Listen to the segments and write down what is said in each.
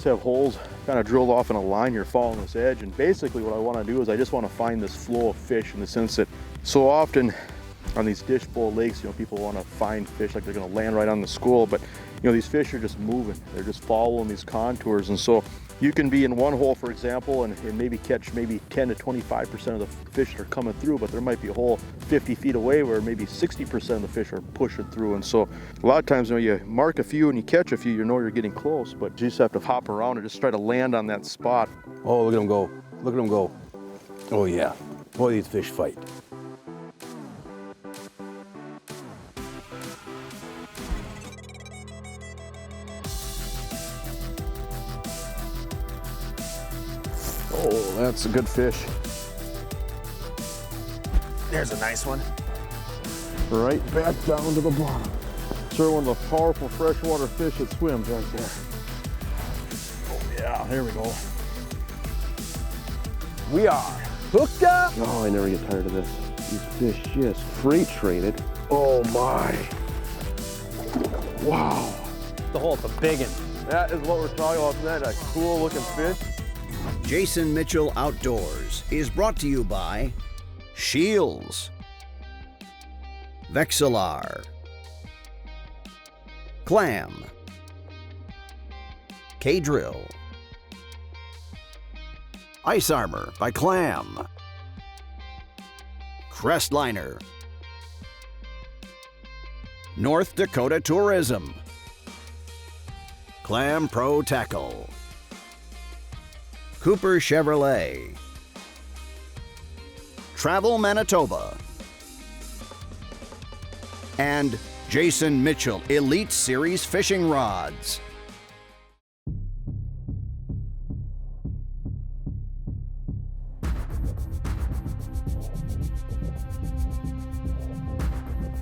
have holes kind of drilled off in a line here following this edge, and basically what I want to do is I just want to find this flow of fish, in the sense that so often on these dish bowl lakes, people want to find fish like they're going to land right on the school, but these fish are just moving. They're just following these contours, and so you can be in one hole, for example, and maybe catch 10 to 25% of the fish that are coming through, but there might be a hole 50 feet away where maybe 60% of the fish are pushing through. And so a lot of times, you mark a few and you catch a few, you're getting close, but you just have to hop around and just try to land on that spot. Oh, look at them go. Look at them go. Oh yeah, boy, these fish fight. Oh, that's a good fish. There's a nice one. Right back down to the bottom. Sure, one of the powerful freshwater fish that swims right there. Oh yeah, here we go. We are hooked up. Oh, I never get tired of this. These fish just freight traded. Oh my. Wow. The hole's a big one. That is what we're talking about. Isn't that a cool looking fish? Jason Mitchell Outdoors is brought to you by Shields, Vexilar, Clam, K-Drill, Ice Armor by Clam, Crestliner, North Dakota Tourism, Clam Pro Tackle, Cooper Chevrolet, Travel Manitoba, and Jason Mitchell Elite Series Fishing Rods.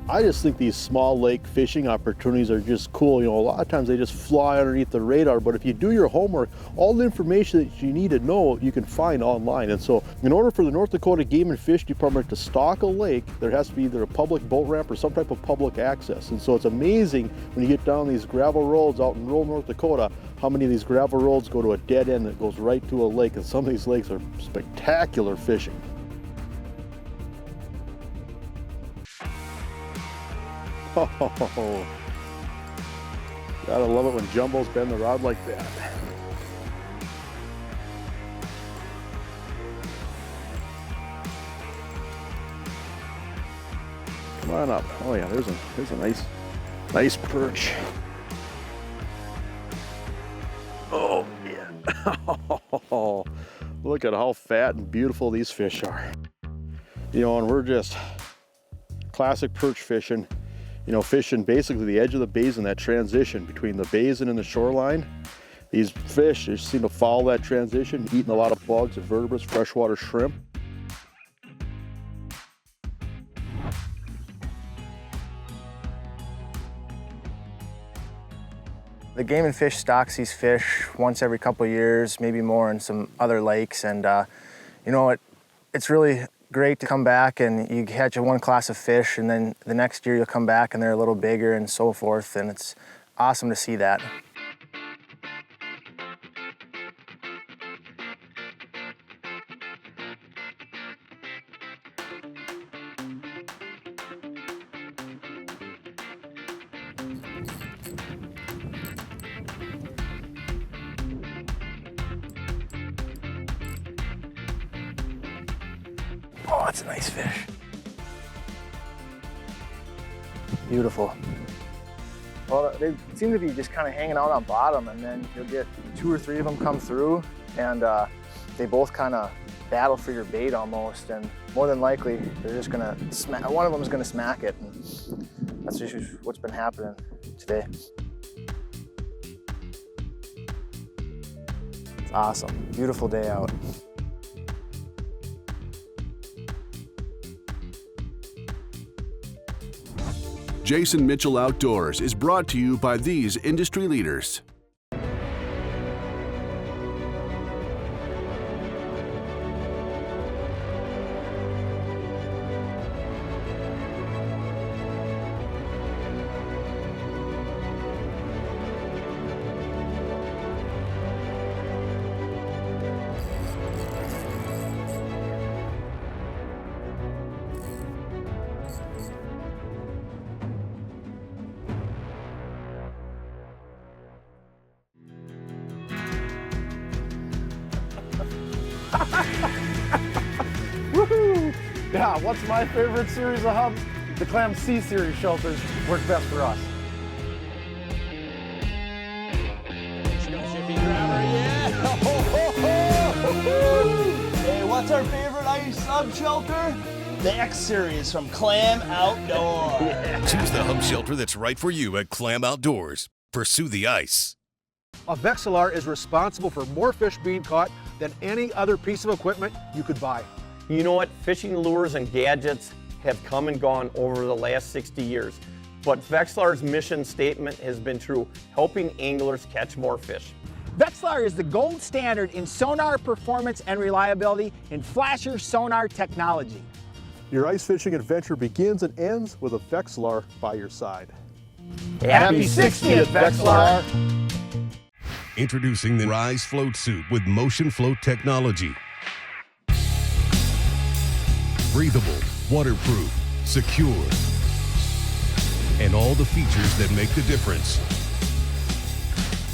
I just think these small lake fishing opportunities are just cool. A lot of times they just fly underneath the radar, but if you do your homework, all the information that you need to know, you can find online. And so in order for the North Dakota Game and Fish Department to stock a lake, there has to be either a public boat ramp or some type of public access. And so it's amazing when you get down these gravel roads out in rural North Dakota, how many of these gravel roads go to a dead end that goes right to a lake, and some of these lakes are spectacular fishing. Oh, gotta love it when jumbos bend the rod like that. Come on up. Oh yeah, there's a nice perch. Oh yeah. Look at how fat and beautiful these fish are. And we're just classic perch fishing. Fishing basically the edge of the basin, that transition between the basin and the shoreline. These fish just seem to follow that transition, eating a lot of bugs, invertebrates, freshwater shrimp. The Game and Fish stocks these fish once every couple of years, maybe more in some other lakes, and it's really great to come back and you catch one class of fish, and then the next year you'll come back and they're a little bigger and so forth, and it's awesome to see that. Oh, that's a nice fish. Beautiful. Well, they seem to be just kind of hanging out on bottom, and then you'll get 2 or 3 of them come through, and they both kind of battle for your bait almost, and more than likely they're just gonna smack. One of them is gonna smack it, and that's just what's been happening today. It's awesome. Beautiful day out. Jason Mitchell Outdoors is brought to you by these industry leaders. Yeah, what's my favorite series of hubs? The Clam C series shelters work best for us. Hey, what's our favorite ice sub shelter? The X series from Clam Outdoor. Choose the hub shelter that's right for you at Clam Outdoors. Pursue the ice. A Vexilar is responsible for more fish being caught than any other piece of equipment you could buy. You know what? Fishing lures and gadgets have come and gone over the last 60 years. But Vexilar's mission statement has been true, helping anglers catch more fish. Vexilar is the gold standard in sonar performance and reliability in flasher sonar technology. Your ice fishing adventure begins and ends with a Vexilar by your side. Happy 60th, Vexilar! Introducing the Rise Float Suit with motion float technology. Breathable, waterproof, secure, and all the features that make the difference.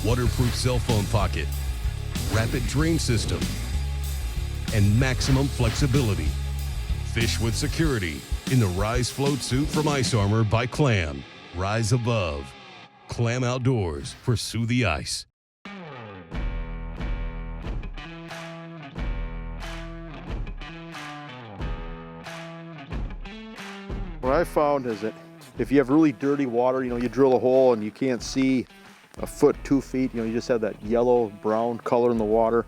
Waterproof cell phone pocket, rapid drain system, and maximum flexibility. Fish with security in the Rise Float Suit from Ice Armor by Clam. Rise above. Clam Outdoors. Pursue the ice. What I found is that if you have really dirty water, you drill a hole and you can't see a foot, 2 feet, you just have that yellow, brown color in the water.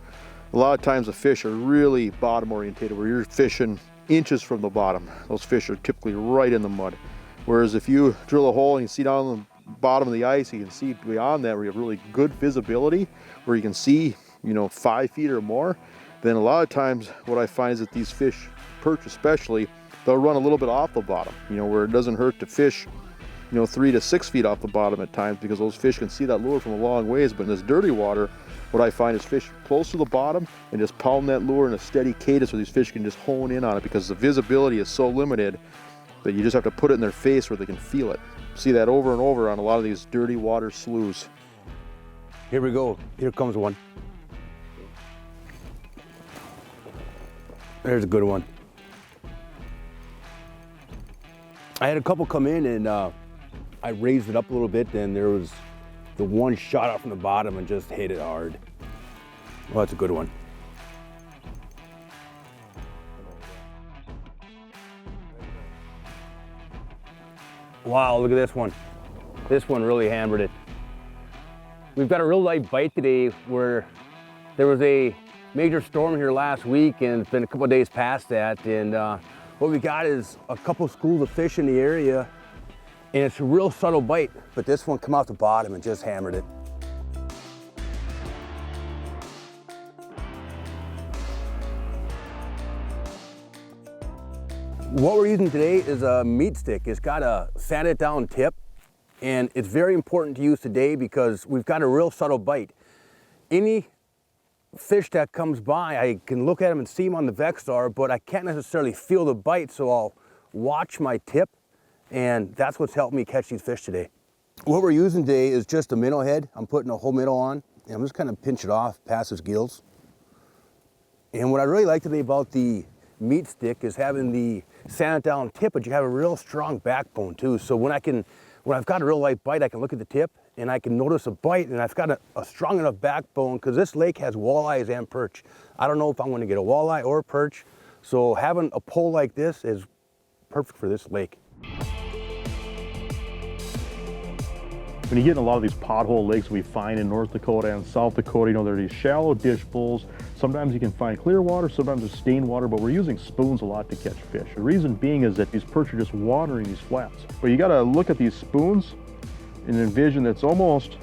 A lot of times the fish are really bottom orientated, where you're fishing inches from the bottom. Those fish are typically right in the mud. Whereas if you drill a hole and you see down the bottom of the ice, you can see beyond that where you have really good visibility, where you can see, 5 feet or more. Then a lot of times what I find is that these fish, perch especially, they'll run a little bit off the bottom, where it doesn't hurt to fish, 3 to 6 feet off the bottom at times, because those fish can see that lure from a long ways. But in this dirty water, what I find is fish close to the bottom and just pound that lure in a steady cadence so these fish can just hone in on it, because the visibility is so limited that you just have to put it in their face where they can feel it. See that over and over on a lot of these dirty water sloughs. Here we go. Here comes one. There's a good one. I had a couple come in and I raised it up a little bit, and there was the one shot out from the bottom and just hit it hard. Well, that's a good one. Wow, look at this one. This one really hammered it. We've got a real light bite today, where there was a major storm here last week, and it's been a couple of days past that. And what we got is a couple schools of fish in the area, and it's a real subtle bite, but this one come off the bottom and just hammered it. What we're using today is a meat stick. It's got a sanded down tip, and it's very important to use today because we've got a real subtle bite. Any fish that comes by, I can look at them and see them on the Vexilar, but I can't necessarily feel the bite, so I'll watch my tip, and that's what's helped me catch these fish today. What we're using today is just a minnow head. I'm putting a whole minnow on, and I'm just kind of pinch it off past his gills. And what I really like today about the meat stick is having the sanded down tip, but you have a real strong backbone too. So when I've got a real light bite, I can look at the tip and I can notice a bite, and I've got a strong enough backbone, because this lake has walleyes and perch. I don't know if I'm going to get a walleye or a perch, so having a pole like this is perfect for this lake. When you get in a lot of these pothole lakes we find in North Dakota and South Dakota, there are these shallow dish bowls. Sometimes you can find clear water, sometimes there's stained water, but we're using spoons a lot to catch fish. The reason being is that these perch are just watering these flats. But you gotta look at these spoons and envision that's almost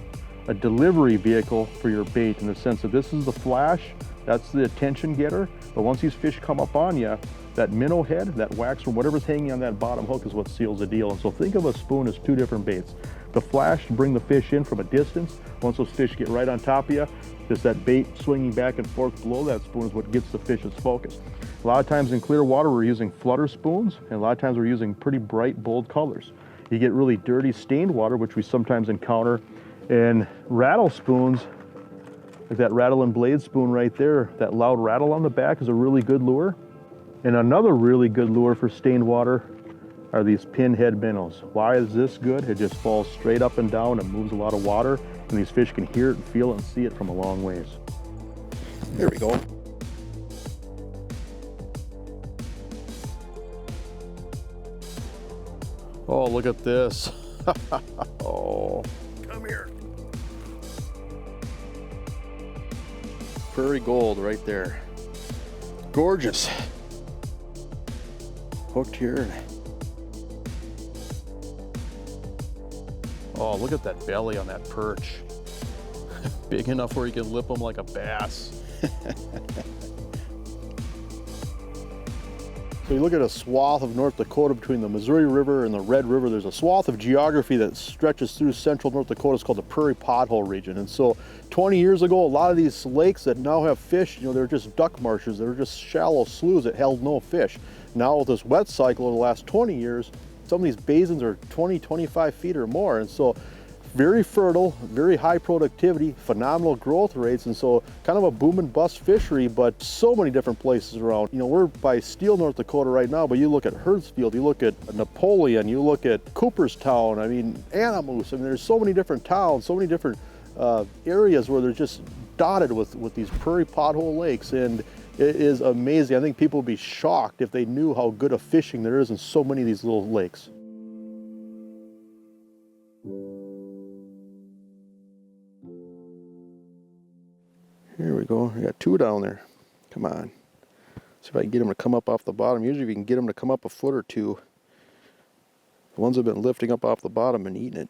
a delivery vehicle for your bait, in the sense that this is the flash, that's the attention getter, but once these fish come up on you, that minnow head, that wax from whatever's hanging on that bottom hook is what seals the deal. And so think of a spoon as two different baits. The flash to bring the fish in from a distance. Once those fish get right on top of you, just that bait swinging back and forth below that spoon is what gets the fish's focus. A lot of times in clear water we're using flutter spoons, and a lot of times we're using pretty bright, bold colors. You get really dirty, stained water, which we sometimes encounter, and rattle spoons, like that rattle and blade spoon right there, that loud rattle on the back is a really good lure. And another really good lure for stained water are these pinhead minnows. Why is this good? It just falls straight up and down and moves a lot of water, and these fish can hear it and feel it and see it from a long ways. There we go. Oh, look at this. Oh, come here. Prairie gold right there. Gorgeous. Hooked here. Oh, look at that belly on that perch. Big enough where you can lip them like a bass. So you look at a swath of North Dakota between the Missouri River and the Red River, there's a swath of geography that stretches through central North Dakota. It's called the Prairie Pothole region. And so 20 years ago, a lot of these lakes that now have fish, you know, they're just duck marshes. They're just shallow sloughs that held no fish. Now with this wet cycle over the last 20 years, some of these basins are 20, 25 feet or more. And so very fertile, very high productivity, phenomenal growth rates, and so kind of a boom and bust fishery, but so many different places around. You know, we're by Steele, North Dakota right now, but you look at Hertzfield, you look at Napoleon, you look at Cooperstown, I mean, Anamoose. I mean, there's so many different towns, so many different areas where they're just dotted with these prairie pothole lakes, and it is amazing. I think people would be shocked if they knew how good of fishing there is in so many of these little lakes. Here we go. We got two down there. Come on. See if I can get them to come up off the bottom. Usually if you can get them to come up a foot or two. The ones that have been lifting up off the bottom and eating it.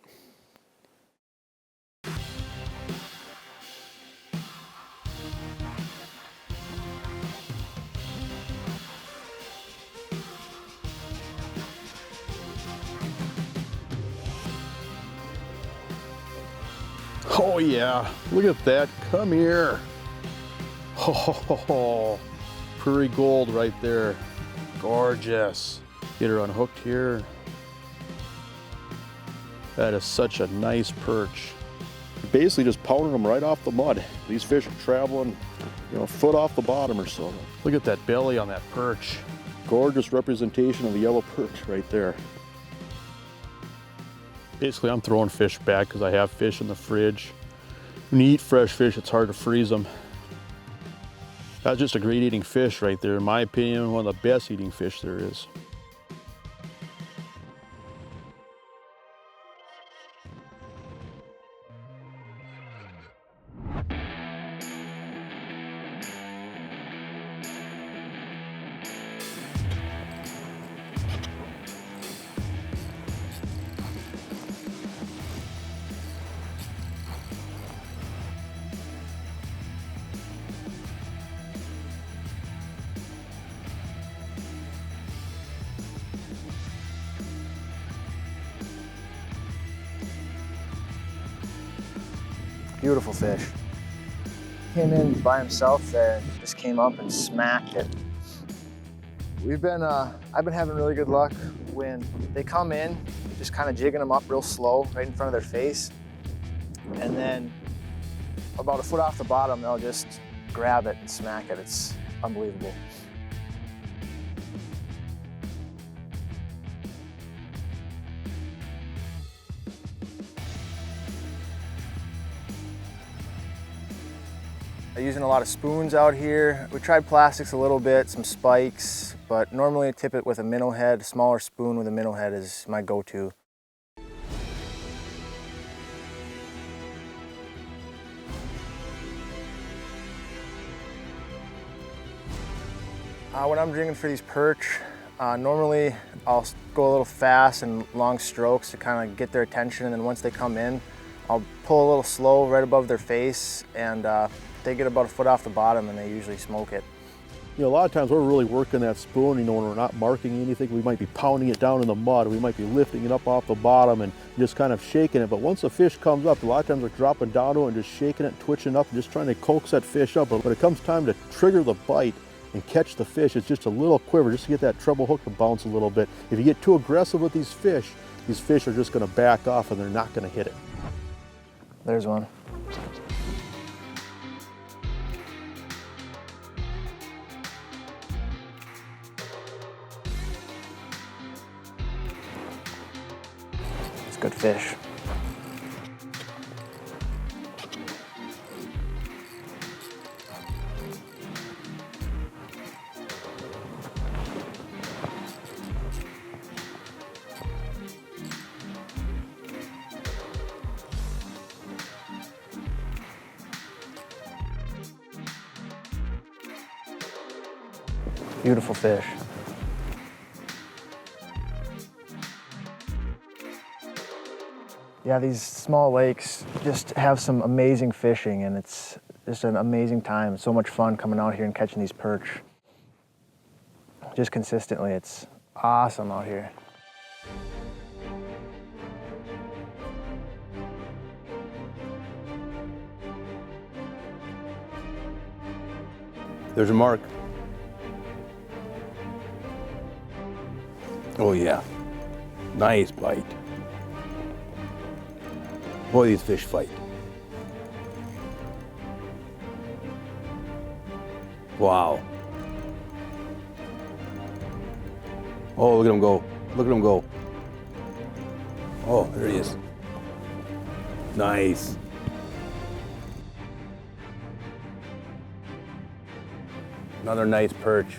Oh yeah, look at that. Come here. Oh, prairie gold right there. Gorgeous. Get her unhooked here. That is such a nice perch. Basically just pounding them right off the mud. These fish are traveling, you know, a foot off the bottom or so. Look at that belly on that perch. Gorgeous representation of a yellow perch right there. Basically, I'm throwing fish back because I have fish in the fridge. When you eat fresh fish, it's hard to freeze them. That's just a great eating fish right there. In my opinion, one of the best eating fish there is. Beautiful fish. Came in by himself there and just came up and smacked it. I've been having really good luck when they come in, just kind of jigging them up real slow right in front of their face. And then about a foot off the bottom, they'll just grab it and smack it. It's unbelievable. I'm using a lot of spoons out here. We tried plastics a little bit, some spikes, but normally I tip it with a minnow head. A smaller spoon with a minnow head is my go-to. When I'm jigging for these perch, normally I'll go a little fast and long strokes to kind of get their attention, and then once they come in, I'll pull a little slow right above their face, and they get about a foot off the bottom and they usually smoke it. You know, a lot of times we're really working that spoon, you know, when we're not marking anything, we might be pounding it down in the mud, we might be lifting it up off the bottom and just kind of shaking it. But once a fish comes up, a lot of times we're dropping down to it and just shaking it, twitching up, and just trying to coax that fish up. But when it comes time to trigger the bite and catch the fish, it's just a little quiver just to get that treble hook to bounce a little bit. If you get too aggressive with these fish are just going to back off and they're not going to hit it. There's one. Good fish. Beautiful fish. Yeah, these small lakes just have some amazing fishing, and it's just an amazing time. So much fun coming out here and catching these perch. Just consistently, it's awesome out here. There's a mark. Oh yeah, nice bite. Boy, these fish fight. Wow. Oh, look at him go. Look at him go. Oh, there he is. Nice. Another nice perch.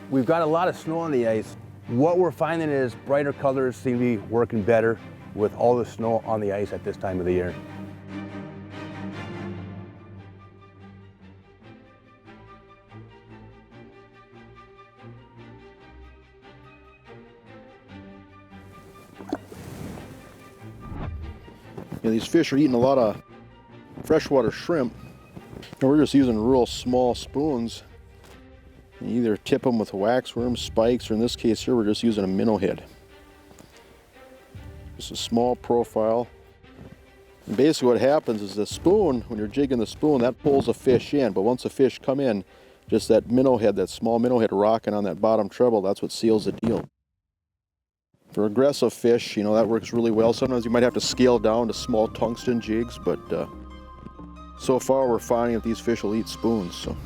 We've got a lot of snow on the ice. What we're finding is brighter colors seem to be working better with all the snow on the ice at this time of the year. Yeah, these fish are eating a lot of freshwater shrimp, and we're just using real small spoons. You either tip them with waxworm spikes, or in this case here, we're just using a minnow head. Just a small profile. And basically what happens is the spoon, when you're jigging the spoon, that pulls a fish in, but once the fish come in, just that minnow head, that small minnow head rocking on that bottom treble, that's what seals the deal. For aggressive fish, you know, that works really well. Sometimes you might have to scale down to small tungsten jigs, but so far we're finding that these fish will eat spoons. So.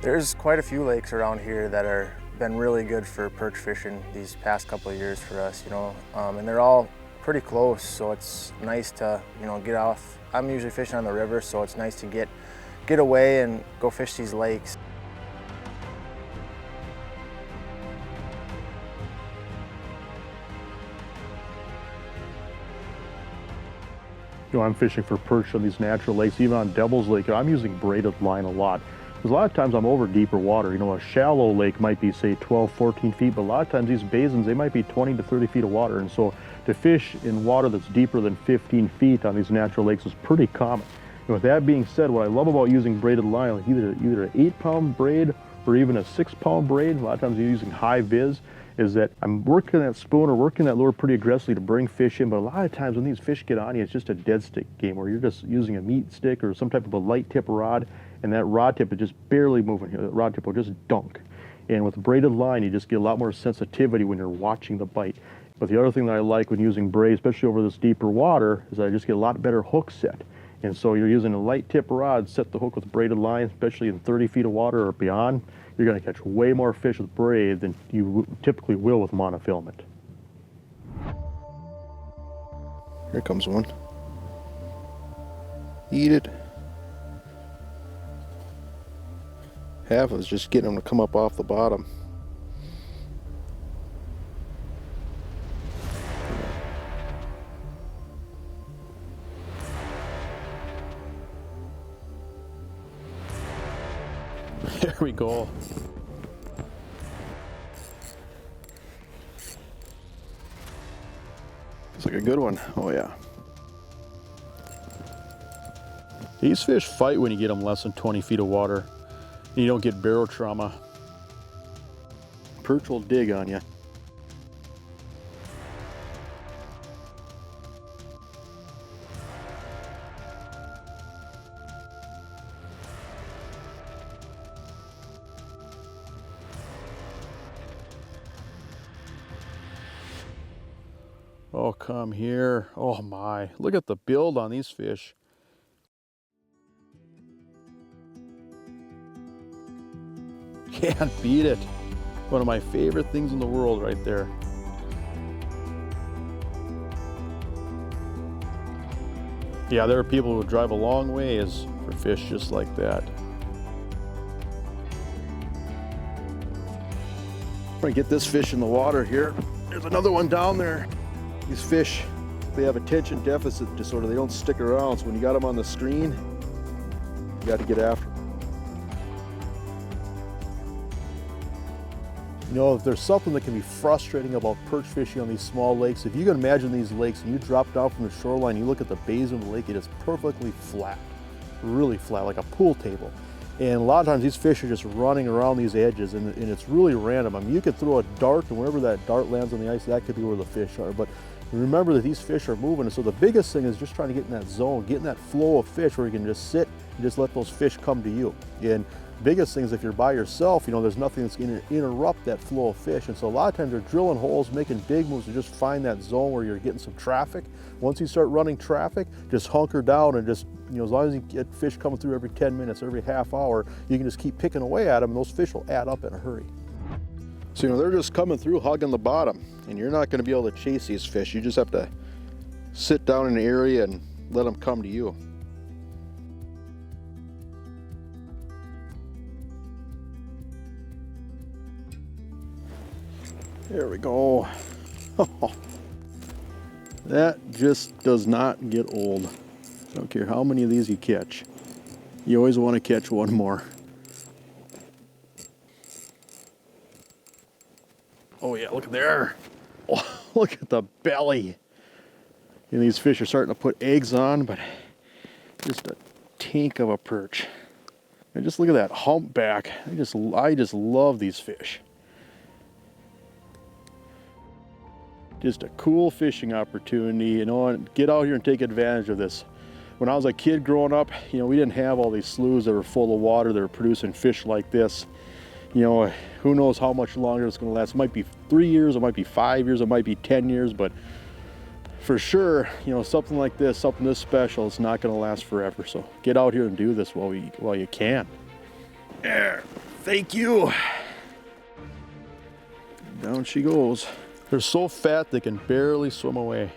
There's quite a few lakes around here that are been really good for perch fishing these past couple of years for us, you know, and they're all pretty close, so it's nice to, you know, get off. I'm usually fishing on the river, so it's nice to get away and go fish these lakes. You know, I'm fishing for perch on these natural lakes, even on Devil's Lake. I'm using braided line a lot. Because a lot of times I'm over deeper water. You know, a shallow lake might be, say, 12, 14 feet, but a lot of times these basins, they might be 20 to 30 feet of water. And so to fish in water that's deeper than 15 feet on these natural lakes is pretty common. And with that being said, what I love about using braided line, like either an 8-pound braid or even a 6-pound braid, a lot of times you're using high vis, is that I'm working that spoon or working that lure pretty aggressively to bring fish in, but a lot of times when these fish get on you, it's just a dead stick game where you're just using a meat stick or some type of a light tip rod, and that rod tip is just barely moving here. The rod tip will just dunk. And with braided line, you just get a lot more sensitivity when you're watching the bite. But the other thing that I like when using braid, especially over this deeper water, is that I just get a lot better hook set. And so you're using a light tip rod, set the hook with braided line, especially in 30 feet of water or beyond, you're going to catch way more fish with braid than you typically will with monofilament. Here comes one. Eat it. Half is just getting them to come up off the bottom. There we go. It's like a good one. Oh yeah. These fish fight when you get them less than 20 feet of water. You don't get barrel trauma. Perch will dig on you. Oh, come here. Oh my, look at the build on these fish. Can't beat it. One of my favorite things in the world right there. Yeah, there are people who drive a long ways for fish just like that. I'm gonna get this fish in the water here. There's another one down there. These fish, they have attention deficit disorder. They don't stick around, so when you got them on the screen, you got to get after them. You know, if there's something that can be frustrating about perch fishing on these small lakes, if you can imagine these lakes and you drop down from the shoreline, you look at the basin of the lake, it is perfectly flat, really flat, like a pool table. And a lot of times these fish are just running around these edges, and it's really random. I mean, you could throw a dart, and wherever that dart lands on the ice, that could be where the fish are. But remember that these fish are moving, and so the biggest thing is just trying to get in that zone, get in that flow of fish where you can just sit and just let those fish come to you. And biggest thing is if you're by yourself, you know, there's nothing that's going to interrupt that flow of fish. And so a lot of times they're drilling holes, making big moves to just find that zone where you're getting some traffic. Once you start running traffic, just hunker down and just, you know, as long as you get fish coming through every 10 minutes, every half hour, you can just keep picking away at them and those fish will add up in a hurry. So, you know, they're just coming through hugging the bottom, and you're not going to be able to chase these fish. You just have to sit down in an area and let them come to you. There we go. That just does not get old. I don't care how many of these you catch. You always want to catch one more. Oh yeah, look there. Oh, look at the belly. And these fish are starting to put eggs on, but just a tank of a perch. And just look at that humpback. I just love these fish. Just a cool fishing opportunity, you know, and get out here and take advantage of this. When I was a kid growing up, you know, we didn't have all these sloughs that were full of water that were producing fish like this. You know, who knows how much longer it's going to last. It might be 3 years, it might be 5 years, it might be 10 years, but for sure, you know, something like this, something this special, it's not going to last forever. So get out here and do this while you can. There, thank you. Down she goes. They're so fat they can barely swim away.